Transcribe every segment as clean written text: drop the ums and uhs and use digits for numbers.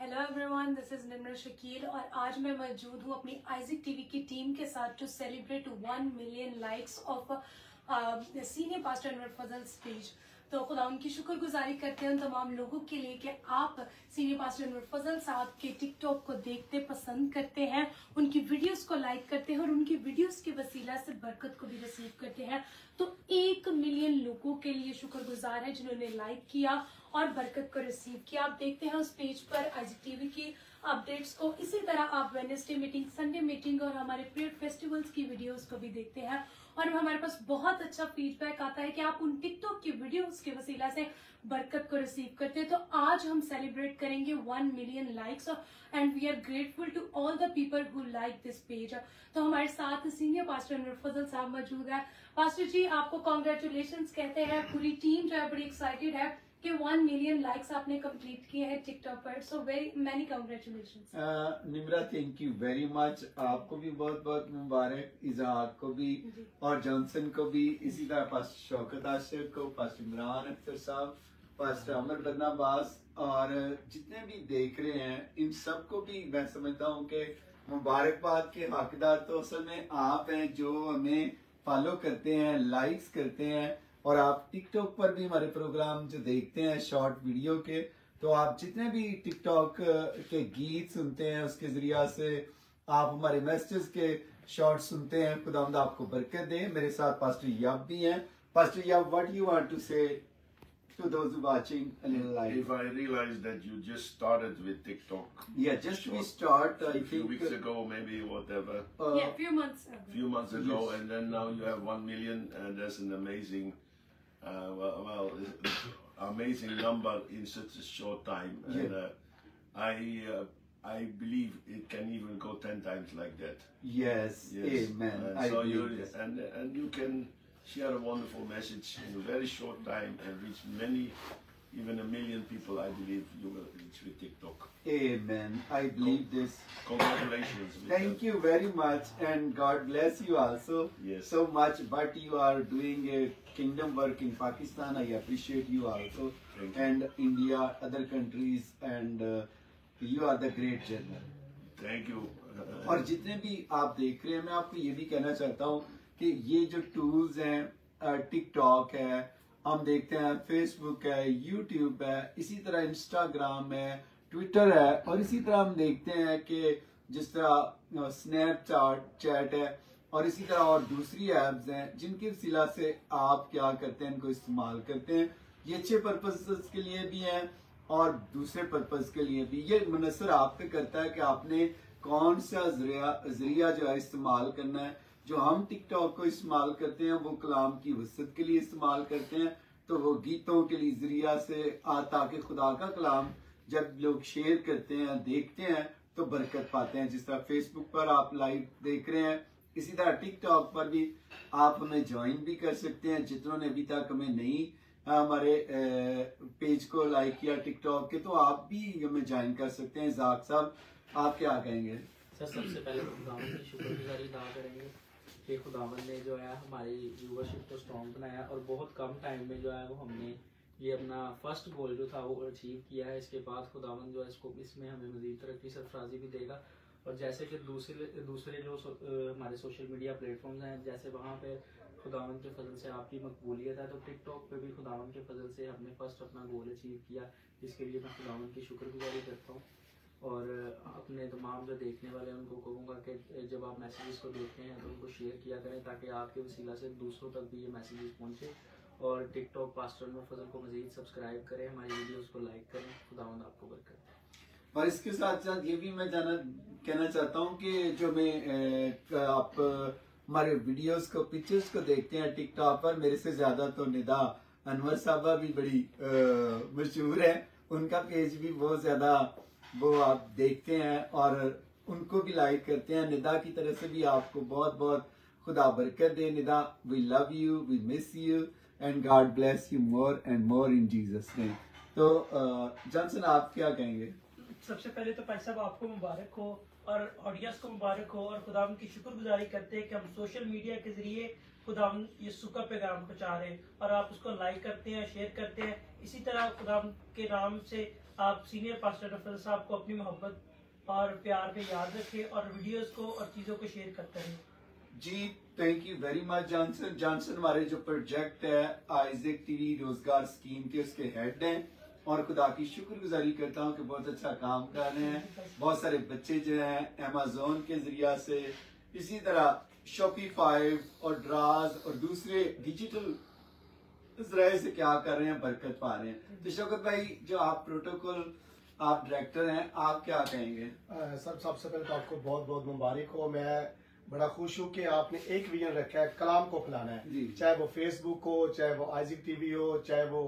Hello everyone, this is Nimra Shakeel और आज मैं मौजूद हूँ अपनी आइजिक टीवी की टीम के साथ to celebrate 1 million likes of senior pastor Anwar Fazal's page. तो खुदा उनकी शुक्रगुजारी करते हैं उन तमाम लोगों के लिए कि आप सीनियर पास्टर अनवर फजल साहब के टिकटॉक को देखते पसंद करते हैं, उनकी वीडियोस को लाइक करते हैं और उनकी वीडियोस के वसीला से बरकत को भी रिसीव करते हैं। तो 1 मिलियन लोगों के लिए शुक्रगुजार है जिन्होंने लाइक किया और बरकत को रिसीव किया। आप देखते हैं उस पेज पर आइजिक टीवी की अपडेट्स को। इसी तरह आप वेडनेसडे मीटिंग, संडे मीटिंग और हमारे प्रेयर फेस्टिवल्स की वीडियोस को भी देखते हैं और हमारे पास बहुत अच्छा फीडबैक आता है कि आप उन टिकटॉक की वीडियोस के वसीला से बरकत को रिसीव करते हैं। तो आज हम सेलिब्रेट करेंगे 1 million likes and we are grateful to all the people who like this page. तो हमारे साथ सीनियर पास्टर अनवर फजल साहब मौजूद है। पास्टर जी, आपको कॉन्ग्रेचुलेशंस कहते हैं। पूरी टीम जो है बड़ी एक्साइटेड है कि 1 मिलियन लाइक्स आपने कंप्लीट किए हैं टिकटॉक पर। So very many congratulations. Nimra, thank you very much. आपको भी बहुत बहुत मुबारक, इजहाक को भी और जॉनसन को भी, इसी तरह पास्टर शौकत आशिर को, पास्टर इमरान अख्तर साहब, पास्टर अमर बदनाबास और जितने भी देख रहे हैं इन सबको भी मैं समझता हूँ कि मुबारकबाद के हकदार तो असल में आप हैं जो हमें फॉलो करते हैं, लाइक्स करते हैं और आप टिकटॉक पर भी हमारे प्रोग्राम जो देखते हैं शॉर्ट वीडियो के, तो आप जितने भी टिकटॉक के गीत सुनते हैं उसके जरिया से आप हमारे मैसेजेस के शॉर्ट सुनते हैं। खुदावंद आपको बरकत दे। मेरे साथ पास्टर याब भी हैं। पास्टर याब, what you want to say to those watching a little live? If I realize that you just started with TikTok. Yeah, just we start. A few weeks ago, maybe whatever. Yeah, a few months ago. Few months ago, Yes. and then now you have 1 million, and that's an amazing, amazing number in such a short time. And I believe it can even go 10 times like that. Yes, amen. And so you and you can share a wonderful message in a very short time and reach many, even 1 million people. I believe you will reach with TikTok. Amen. I believe this. Congratulations. Thank you very much, and God bless you also. Yes. So much. But you are doing a kingdom work in Pakistan. I appreciate you also. Thank you. And India, other countries, and you are the great general. Thank you. और जितने भी आप देख रहे हैं, मैं आपको ये भी कहना चाहता हूँ कि ये जो टूल्स हैं, टिकटॉक है, हम देखते हैं फेसबुक है, यूट्यूब है, इसी तरह इंस्टाग्राम है, ट्विटर है और इसी तरह हम देखते हैं कि जिस तरह स्नैपचैट है और इसी तरह और दूसरी एप्स हैं जिनके वसीला से आप क्या करते हैं, इनको इस्तेमाल करते हैं। ये अच्छे पर्पस के लिए भी हैं और दूसरे पर्पस के लिए भी। ये मुनसर आप पे करता है कि आपने कौन सा जरिया जो है इस्तेमाल करना है। जो हम टिकटॉक को इस्तेमाल करते हैं वो कलाम की वसत के लिए इस्तेमाल करते हैं, तो वो गीतों के लिए जरिया से ताकि खुदा का कलाम जब लोग शेयर करते हैं, देखते हैं तो बरकत पाते हैं। जिस तरह फेसबुक पर आप लाइव देख रहे हैं, इसी तरह टिकटॉक पर भी आप हमें ज्वाइन भी कर सकते हैं। जितनों ने अभी तक हमें नहीं हमारे पेज को लाइक किया टिकटॉक के, तो आप भी हमें ज्वाइन कर सकते हैं। जाक साहब, आप क्या कहेंगे? सर, सबसे पहले खुदावंद की शुक्रगुजारी अदा करेंगे कि खुदावंद ने जो है हमारी व्यूअरशिप को स्ट्रॉन्ग बनाया और बहुत कम टाइम में जो है वो हमने ये अपना फर्स्ट गोल जो था वो अचीव किया है। इसके बाद खुदावंद जो है इसको इसमें हमें मज़ीद तरक्की सरफराजी भी देगा। और जैसे कि दूसरे जो हमारे सोशल मीडिया प्लेटफॉर्म्स हैं, जैसे वहाँ पे खुदावंद के फजल से आपकी मकबूलियत है, तो टिकटॉक पे भी खुदावंद के फजल से हमने फर्स्ट अपना गोल अचीव किया, जिसके लिए मैं खुदावंद की शुक्रगुजारी करता हूँ। और अपने तमाम जो देखने वाले हैं उनको कहूँगा कि जब आप मैसेजेस को देखते हैं तो उनको शेयर किया करें ताकि आपके वसीला से दूसरों तक भी ये मैसेजेस पहुँचे। और टिकटॉक पास्टर अनवर फजल को मज़ीद सब्सक्राइब करें, हमारी वीडियोस को लाइक करें। खुदावंद आपको बरकत दे। और इसके साथ साथ ये भी मैं कहना चाहता हूँ कि जो मैं आप हमारे वीडियोस को, पिक्चर्स को देखते हैं टिकटॉक पर, मेरे से ज्यादा तो निदा अनवर साहबा भी बड़ी मशहूर है। उनका पेज भी बहुत ज्यादा वो आप देखते हैं और उनको भी लाइक करते हैं। निदा की तरफ से भी आपको बहुत बहुत खुदा बरकत दे। Nida, we love you, we miss you and God bless you more and more in Jesus name. तो जॉनसन, आप क्या कहेंगे? सबसे पहले तो भाई साहब आपको मुबारक हो और ऑडियंस को मुबारक हो और खुदावंद की शुक्रगुजारी करते हैं कि हम सोशल मीडिया के जरिए खुदावंद यीशु का पैगाम पहुंचा रहे हैं और आप उसको लाइक करते हैं, शेयर करते हैं। इसी तरह खुदावंद के नाम से आप सीनियर पास्टर रफल साहब को अपनी मोहब्बत और प्यार में याद रखें और वीडियोस को और चीज़ों को शेयर करते रहें। जी thank you very much Johnson. Johnson हमारे जो प्रोजेक्ट है आइजैक टीवी रोजगार स्कीम के उसके हेड हैं और खुदा की शुक्रगुजारी करता हूँ कि बहुत अच्छा काम कर रहे हैं। बहुत सारे बच्चे जो हैं अमेज़न के जरिया से, इसी तरह शॉपिफाई और ड्राज और दूसरे डिजिटल जराए से क्या कर रहे हैं, बरकत पा रहे हैं। तो शौकत भाई, जो आप प्रोटोकॉल आप डायरेक्टर हैं, आप क्या कहेंगे? सबसे पहले तो आपको बहुत बहुत मुबारक हो। मैं बड़ा खुश हूँ कि आपने एक विजन रखा है, कलाम को फैलाना है, चाहे वो फेसबुक हो, चाहे वो आइजैक टीवी हो, चाहे वो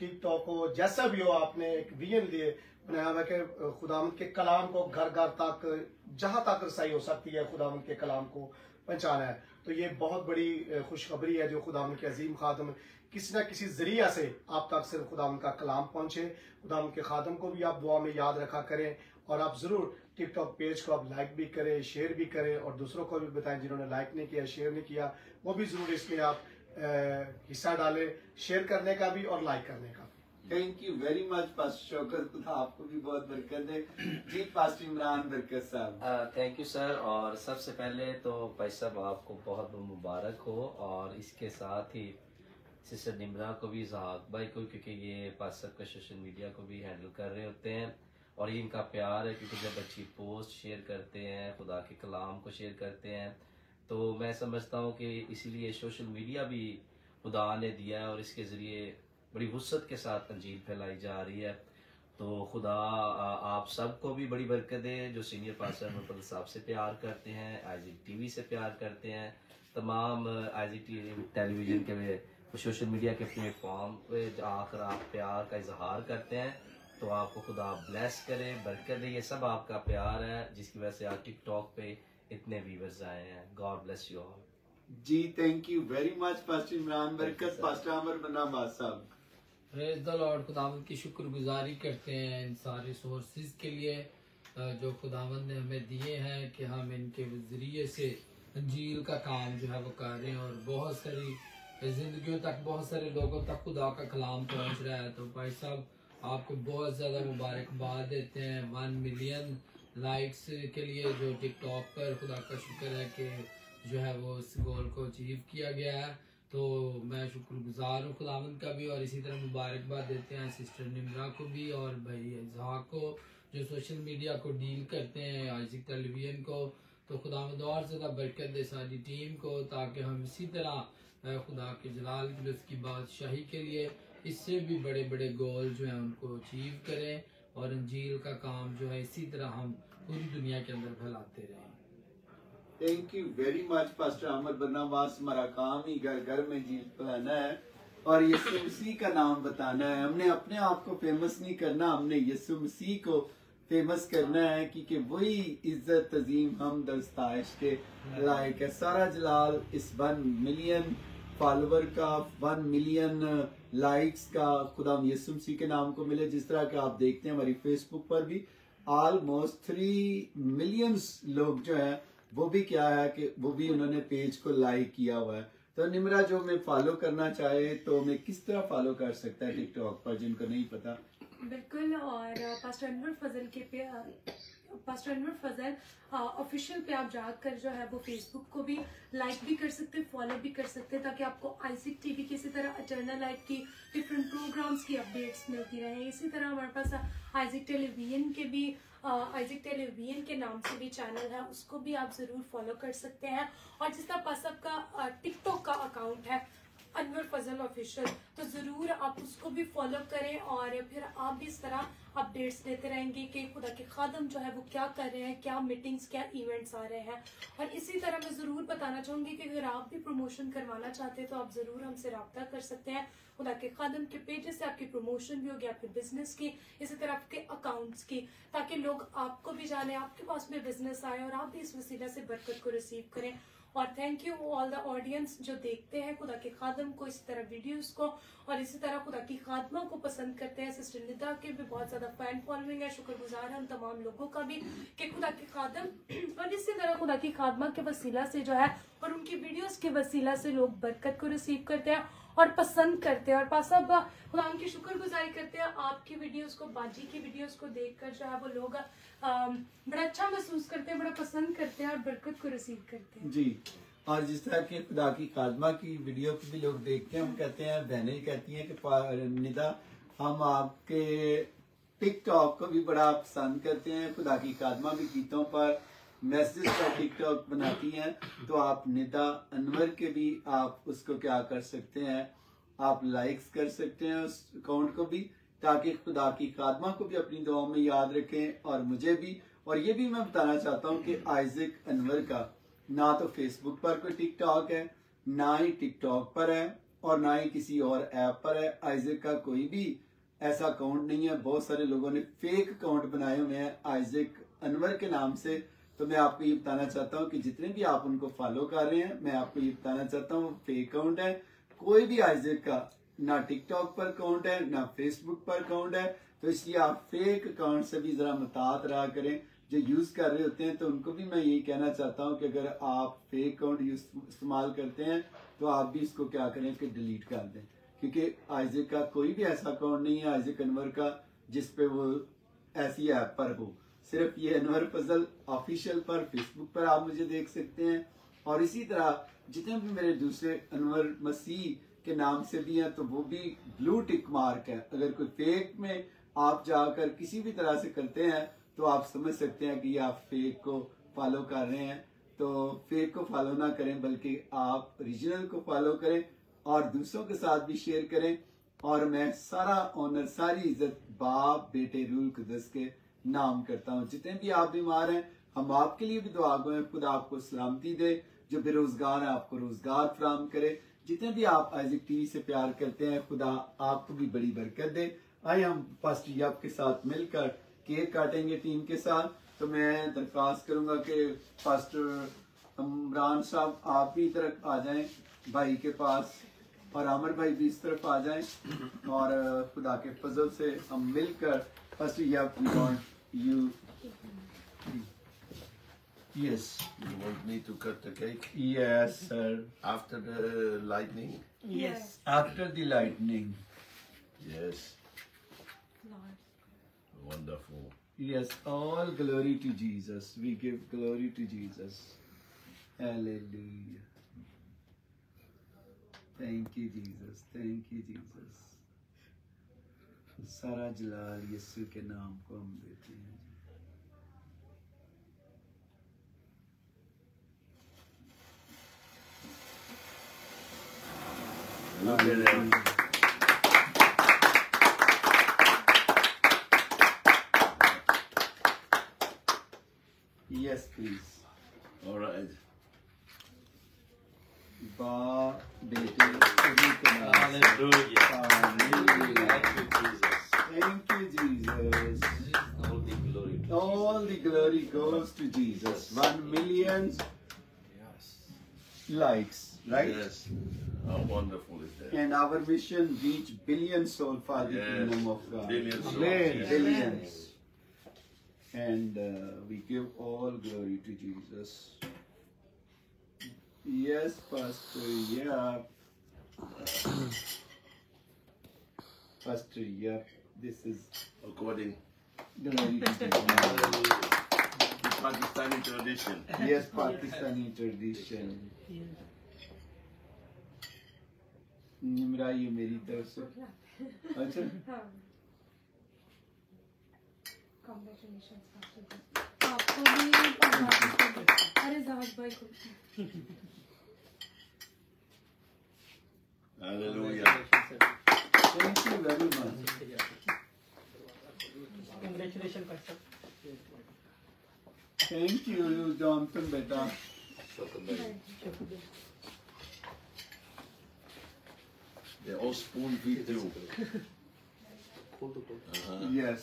टिकटॉक हो, जैसा भी हो, आपने एक विजन लिए बनाया हुआ कि खुदावंद के कलाम को घर घर तक, जहां तक रसाई हो सकती है, खुदावंद के कलाम को पहुंचाना है। तो ये बहुत बड़ी खुशखबरी है जो खुदावंद के अजीम खादम किसी न किसी जरिया से आप तक सिर्फ खुदावंद का कलाम पहुंचे। खुदावंद के खादम को भी आप दुआ में याद रखा करें और आप जरूर टिकटॉक पेज को आप लाइक भी करें, शेयर भी करें और दूसरों को भी बताएं जिन्होंने लाइक नहीं किया, शेयर नहीं किया, वो भी जरूर इसमें आप हिस्सा डालें, शेयर करने का भी और लाइक करने का। Thank you very much pastor Shaukat, खुदा आपको भी बहुत बरकत दे। जी पास्टर इमरान बरकत साहब। Thank you sir. और सबसे पहले तो भाई साहब आपको बहुत बहुत मुबारक हो और इसके साथ ही सिस्टर निमरा को भी, जहाक भाई को, क्योंकि ये पास्टर का सोशल मीडिया को भी हैंडल कर रहे होते हैं और ये इनका प्यार है क्योंकि जब अच्छी पोस्ट शेयर करते हैं, खुदा के कलाम को शेयर करते हैं, तो मैं समझता हूँ कि इसीलिए सोशल मीडिया भी खुदा ने दिया है और इसके ज़रिए बड़ी वुसअत के साथ अंजील फैलाई जा रही है। तो खुदा आप सबको भी बड़ी बरकत दे जो सीनियर पास्टर मुफद्दल साहब से प्यार करते हैं, आइजैक टीवी से प्यार करते हैं, तमाम आइजैक टेलीविज़न के सोशल मीडिया के प्लेटफॉर्म पे आकर आप प्यार का इजहार करते हैं। तो आपको खुदा ब्लेस करे, बरकत दे। ये सब आपका प्यार है जिसकी वजह से आप टिकटॉक पे इतने व्यूवर्स आए हैं। God bless you all. जी thank you very much pastor Imran Barkat. Pastor Amar Banabad साहब। Praise the Lord. खुदावंद की शुक्रगुजारी करते हैं इन सारे सोर्सेज के लिए जो खुदावंद ने हमें दिए हैं कि हम इनके जरिए से अंजील का काम जो है वो कर रहे हैं और बहुत सारी जिंदगियों तक, बहुत सारे लोगों तक खुदा का कलाम पहुंच रहा है। तो भाई साहब आपको बहुत ज़्यादा मुबारकबाद देते हैं 1 मिलियन लाइक्स के लिए जो टिकटॉक पर। खुदा का शुक्र है कि जो है वो इस गोल को अचीव किया गया है। तो मैं शुक्रगुजार हूँ खुदावंद का भी और इसी तरह मुबारकबाद देते हैं सिस्टर निमरा को भी और भाई इजहाक को जो सोशल मीडिया को डील करते हैं, आइजैक टेलीविजन को। तो खुदावंद और ज़्यादा बरकत दे सारी टीम को ताकि हम इसी तरह खुदा के जलाल के लिए, उसकी बादशाही के लिए इससे भी बड़े बड़े गोल जो हैं उनको अचीव करें और अंजील का काम जो है इसी तरह हम पूरी दुनिया के अंदर फैलाते रहें। Thank you very much pastor Ahmad बनाबाद। हमारा काम ही घर घर में जील फैलाना है और यीशु मसीह का नाम बताना है। हमने अपने आप को फेमस नहीं करना, हमने यीशु मसीह को फेमस करना है क्योंकि वही इज्जत अजीम हम दस्ताइश के लायक है। सारा जलाल इस 1 मिलियन फॉलोवर का, 1 मिलियन लाइक्स का खुदा यीशु मसीह के नाम को मिले। जिस तरह के आप देखते हैं हमारी फेसबुक पर भी ऑलमोस्ट 3 मिलियन लोग जो हैं वो भी क्या है कि वो भी उन्होंने पेज को लाइक किया हुआ है। तो निमरा जो मैं फॉलो करना चाहे तो मैं किस तरह फॉलो कर सकता है टिकटॉक पर जिनको नहीं पता? बिल्कुल। और पास्टर अनवर फजल के पे पास्टर अनवर फजल ऑफिशियल पे आप जाकर जो है वो फेसबुक को भी लाइक भी कर सकते हैं, फॉलो भी कर सकते हैं ताकि आपको आइजैक टीवी की इसी तरह इटर्नल लाइफ की डिफरेंट प्रोग्राम्स की अपडेट्स मिलती रहे। इसी तरह हमारे पास आइजैक टेलीविजन के भी आइजैक टेलीविजन के नाम से भी चैनल है, उसको भी आप जरूर फॉलो कर सकते हैं। और जिस तरह पास आपका टिकटॉक का अकाउंट है अनवर फजल ऑफिशियल, तो ज़रूर आप उसको भी फॉलो करें और फिर आप भी इस तरह अपडेट्स देते रहेंगे कि खुदा के खादम जो है वो क्या कर रहे हैं, क्या मीटिंग्स, क्या इवेंट्स आ रहे हैं। और इसी तरह मैं ज़रूर बताना चाहूँगी कि अगर आप भी प्रमोशन करवाना चाहते हैं तो आप ज़रूर हमसे रब्ता कर सकते हैं। खुदा के खादम के पेजेस से आपकी प्रमोशन भी होगी, आपके बिजनेस की, इसी तरह आपके अकाउंट्स की, ताकि लोग आपको भी जाने, आपके पास में बिजनेस आए और आप भी इस वसीला से बरकत को रिसीव करें। और thank you all the audience जो देखते हैं खुदा के खादम को, इसी तरह वीडियोस को, और इसी तरह खुदा की खादमा को पसंद करते हैं। सिस्टर निदा के भी बहुत ज्यादा फैन फॉलोइंग है। शुक्रगुजार है उन तमाम लोगों का भी कि खुदा के खादम और इसी तरह खुदा की खादमा के वसीला से जो है और उनकी वीडियोस के वसीला से लोग बरकत को रिसीव करते हैं और पसंद करते हैं। और पासा साहब खुदा की शुक्रगुजारी करते हैं आपकी वीडियोस को, बाजी की वीडियोस को देखकर जो है वो लोग बड़ा अच्छा महसूस करते हैं, बड़ा पसंद करते हैं और बरकत को रिसीव करते हैं जी। और जिस तरह के खुदा की खादमा की वीडियो को भी लोग देखते हैं, हम कहते हैं, बहनें कहती हैं कि निदा हम आपके टिकटॉक को भी बड़ा पसंद करते हैं, खुदा की खादमा भी गीतों पर मैसेज का टिकटॉक बनाती हैं, तो आप निदा अनवर के भी आप उसको क्या कर सकते हैं, आप लाइक्स कर सकते हैं उस अकाउंट को भी, ताकि खुदा की खादमा को भी अपनी दुआओं में याद रखें और मुझे भी। और ये भी मैं बताना चाहता हूँ कि आइजक अनवर का ना तो फेसबुक पर कोई टिकटॉक है, ना ही टिकटॉक पर है और ना ही किसी और ऐप पर है। आइजक का कोई भी ऐसा अकाउंट नहीं है। बहुत सारे लोगों ने फेक अकाउंट बनाए हुए हैं आइजक अनवर के नाम से। तो मैं आपको ये बताना चाहता हूँ कि जितने भी आप उनको फॉलो कर रहे हैं, मैं आपको ये बताना चाहता हूँ फेक अकाउंट है। कोई भी आइजक का ना टिकटॉक पर अकाउंट है, ना फेसबुक पर अकाउंट है। तो इसलिए आप फेक अकाउंट से भी जरा मुहतात रहा करें। जो यूज कर रहे होते हैं तो उनको भी मैं यही कहना चाहता हूँ कि अगर आप फेक अकाउंट इस्तेमाल करते हैं तो आप भी इसको क्या करें कि डिलीट कर दें, क्योंकि आइजक का कोई भी ऐसा अकाउंट नहीं है आइजक अनवर का जिसपे वो ऐसी ऐप पर हो। सिर्फ ये अनवर फजल ऑफिशियल पर फेसबुक पर आप मुझे देख सकते हैं। और इसी तरह जितने भी मेरे दूसरे अनवर मसीह के नाम से भी हैं तो वो भी ब्लू टिक मार्क है। अगर कोई फेक में आप जाकर किसी भी तरह से करते हैं तो आप समझ सकते हैं कि ये आप फेक को फॉलो कर रहे हैं। तो फेक को फॉलो ना करें, बल्कि आप ओरिजिनल को फॉलो करें और दूसरों के साथ भी शेयर करें। और मैं सारा ऑनर, सारी इज्जत बाप, बेटे, रूल कुदस के नाम करता हूँ। जितने भी आप बीमार हैं, हम आपके लिए भी दुआ गो हैं, खुदा आपको सलामती दे। जो बेरोजगार है आपको रोजगार फराहम करे। जितने भी आप आइजक टीवी से प्यार करते हैं, खुदा आपको भी बड़ी बरकत दे। आइए हम पास्टर याब के साथ मिलकर केक काटेंगे टीम के साथ। तो मैं दरख्वास्त करूंगा कि पास्टर इमरान साहब आप भी इधर आ जाएं भाई के पास, और आमिर भाई भी इस तरफ आ जाएं, और खुदा के फजल से हम मिलकर पास्टर याब we want you. Yes. You want me to cut the cake Yes, sir. after the lightning? Yes. After the lightning. Yes. Wonderful. Yes, all glory to Jesus. We give glory to Jesus. Hallelujah. Thank you, Jesus. Thank you, Jesus. सारा जलाल यीशु के नाम को हम देते हैं। Look at that. Yes, please. All right. बा बेटे सभी के नाम से। Hallelujah. Hallelujah. Thank you, Jesus. Thank you, Jesus. All the glory to All the glory goes to Jesus. 1 million likes, right? Yes. How wonderful is that? And our mission reach billion soul for the Yes. kingdom of God. Billion souls, Amen. yes. Billions. And we give all glory to Jesus. Yes, Pastor. Yeah. Pastor. Yeah. This is According glory to to Jesus. Pakistani tradition. Yes, Pakistani tradition. Nimra ये मेरी तरफ से। अच्छा। Congratulations, आपको भी। अरे जहाज भाई को। Hallelujah. Thank you very much. Congratulations, Pastor. Thank you, Jonathan बेटा। They all spoon feed you. Yes.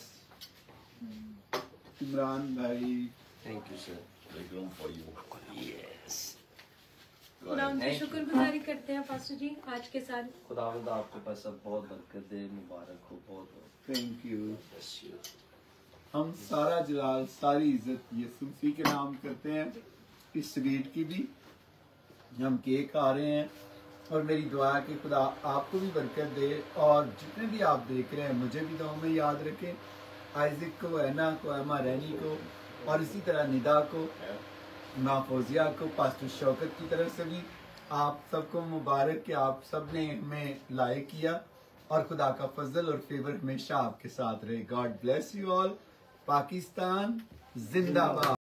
Imran भाई। Thank you, sir. Make room for you. Yes. Go खुदा ahead. उनकी शुक्रगुजारी करते हैं पास्टर जी आज के साथ। खुदावंद आपके पास सब बहुत बरकत दे, मुबारक हो, बहुत बहुत Thank you. bless you. हम सारा जलाल, सारी इज्जत यीशु मसीह के नाम करते हैं। इस स्वीट की भी हम केक खा रहे हैं और मेरी दुआ है कि खुदा आपको भी बरकत दे, और जितने भी आप देख रहे हैं मुझे भी दुआ में याद रखें, आइज़िक को, ऐना को, एमा रैनी को, और इसी तरह निदा को, माफौजिया को, पास्टर शौकत की तरफ से भी आप सबको मुबारक कि आप सब ने हमें लाइक किया, और खुदा का फजल और फेवर हमेशा आपके साथ रहे। God bless you all. Pakistan जिंदाबाद।